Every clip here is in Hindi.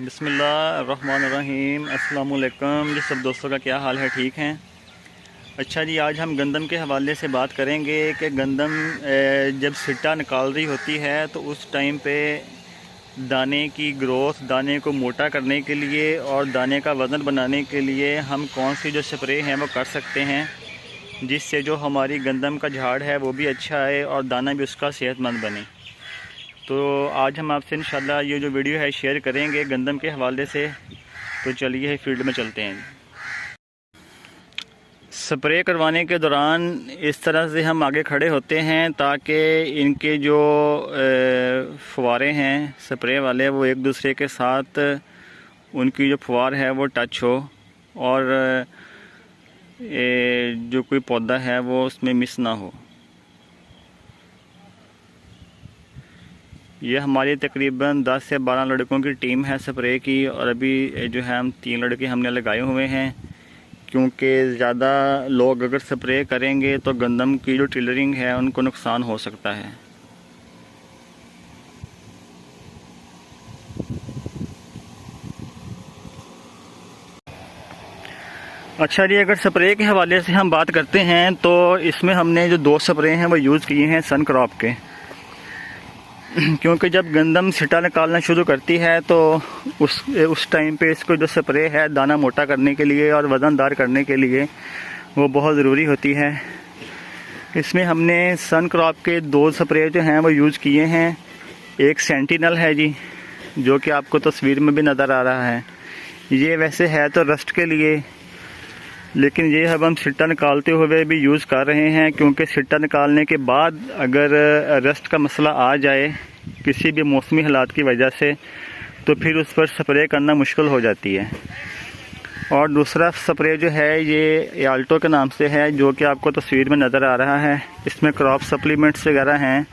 बिस्मिल्लाहिर्रहमानिर्रहीम। अस्सलामुअलैकुम जी, सब दोस्तों का क्या हाल है? ठीक हैं? अच्छा जी, आज हम गंदम के हवाले से बात करेंगे कि गंदम जब सिट्टा निकाल रही होती है तो उस टाइम पे दाने की ग्रोथ, दाने को मोटा करने के लिए और दाने का वज़न बनाने के लिए हम कौन सी जो स्प्रे हैं वो कर सकते हैं, जिससे जो हमारी गंदम का झाड़ है वो भी अच्छा आए और दाना भी उसका सेहतमंद बने। तो आज हम आपसे इंशाल्लाह ये जो वीडियो है शेयर करेंगे गंदम के हवाले से। तो चलिए फील्ड में चलते हैं। स्प्रे करवाने के दौरान इस तरह से हम आगे खड़े होते हैं ताकि इनके जो फुवारे हैं स्प्रे वाले वो एक दूसरे के साथ उनकी जो फुवार है वो टच हो और जो कोई पौधा है वो उसमें मिस ना हो। ये हमारी तकरीबन 10 से 12 लड़कों की टीम है स्प्रे की, और अभी जो है हम 3 लड़के हमने लगाए हुए हैं, क्योंकि ज़्यादा लोग अगर स्प्रे करेंगे तो गंदम की जो टिलरिंग है उनको नुकसान हो सकता है। अच्छा जी, अगर स्प्रे के हवाले से हम बात करते हैं तो इसमें हमने जो 2 स्प्रे हैं वो यूज़ किए हैं सन क्रॉप के, क्योंकि जब गंदम सिटा निकालना शुरू करती है तो उस टाइम पे इसको जो स्प्रे है दाना मोटा करने के लिए और वज़नदार करने के लिए वो बहुत ज़रूरी होती है। इसमें हमने सन क्रॉप के 2 स्प्रे जो हैं वो यूज़ किए हैं। एक सेंटिनल है जी, जो कि आपको तस्वीर में भी नज़र आ रहा है। ये वैसे है तो रस्ट के लिए, लेकिन ये अब हम सिट्टा निकालते हुए भी यूज़ कर रहे हैं, क्योंकि सिट्टा निकालने के बाद अगर रस्ट का मसला आ जाए किसी भी मौसमी हालात की वजह से तो फिर उस पर स्प्रे करना मुश्किल हो जाती है। और दूसरा स्प्रे जो है ये आल्टो के नाम से है, जो कि आपको तस्वीर में नज़र आ रहा है। इसमें क्रॉप सप्लीमेंट्स वगैरह हैं,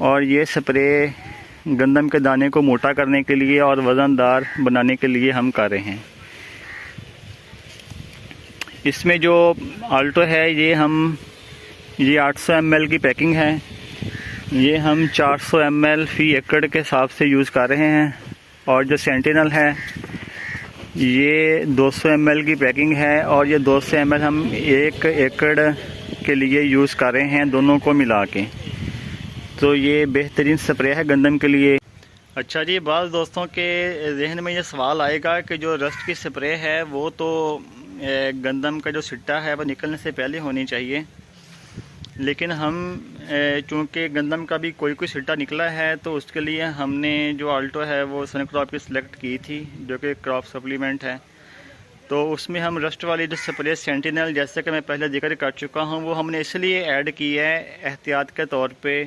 और ये स्प्रे गंदम के दाने को मोटा करने के लिए और वज़नदार बनाने के लिए हम कर रहे हैं। इसमें जो आल्टो है ये 800 ml की पैकिंग है। ये हम 400 ml फ़ी एकड़ के हिसाब से यूज़ कर रहे हैं। और जो सेंटिनल है ये 200 ml की पैकिंग है, और ये 200 ml हम 1 एकड़ के लिए यूज़ कर रहे हैं, दोनों को मिला के। तो ये बेहतरीन स्प्रे है गंदम के लिए। अच्छा जी, बाज़ दोस्तों के जहन में ये सवाल आएगा कि जो रस्ट की स्प्रे है वो तो गंदम का जो सिट्टा है वो निकलने से पहले होनी चाहिए, लेकिन हम चूँकि गंदम का भी कोई सिट्टा निकला है तो उसके लिए हमने जो आल्टो है वो सन क्रॉप की सिलेक्ट की थी, जो कि क्रॉप सप्लीमेंट है। तो उसमें हम रस्ट वाली जो स्प्रे सेंटिनल, जैसे कि मैं पहले जिक्र कर चुका हूँ, वो हमने इसलिए ऐड की है एहतियात के तौर पे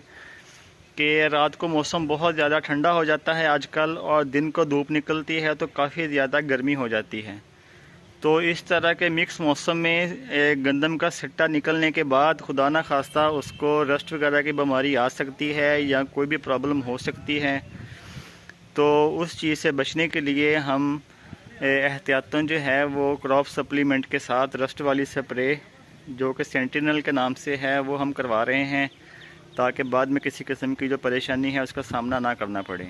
कि रात को मौसम बहुत ज़्यादा ठंडा हो जाता है आजकल, और दिन को धूप निकलती है तो काफ़ी ज़्यादा गर्मी हो जाती है। तो इस तरह के मिक्स मौसम में गंदम का सिट्टा निकलने के बाद खुदा न खास्ता उसको रस्ट वगैरह की बीमारी आ सकती है या कोई भी प्रॉब्लम हो सकती है। तो उस चीज़ से बचने के लिए हम एहतियातन जो है वो क्रॉप सप्लीमेंट के साथ रस्ट वाली स्प्रे, जो कि सेंटिनल के नाम से है, वो हम करवा रहे हैं, ताकि बाद में किसी किस्म की जो परेशानी है उसका सामना ना करना पड़े।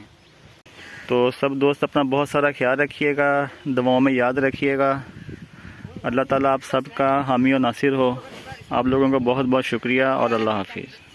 तो सब दोस्त अपना बहुत सारा ख्याल रखिएगा, दवाओं में याद रखिएगा। अल्लाह ताला आप सबका हामी और नासिर हो। आप लोगों का बहुत बहुत शुक्रिया और अल्लाह हाफिज़।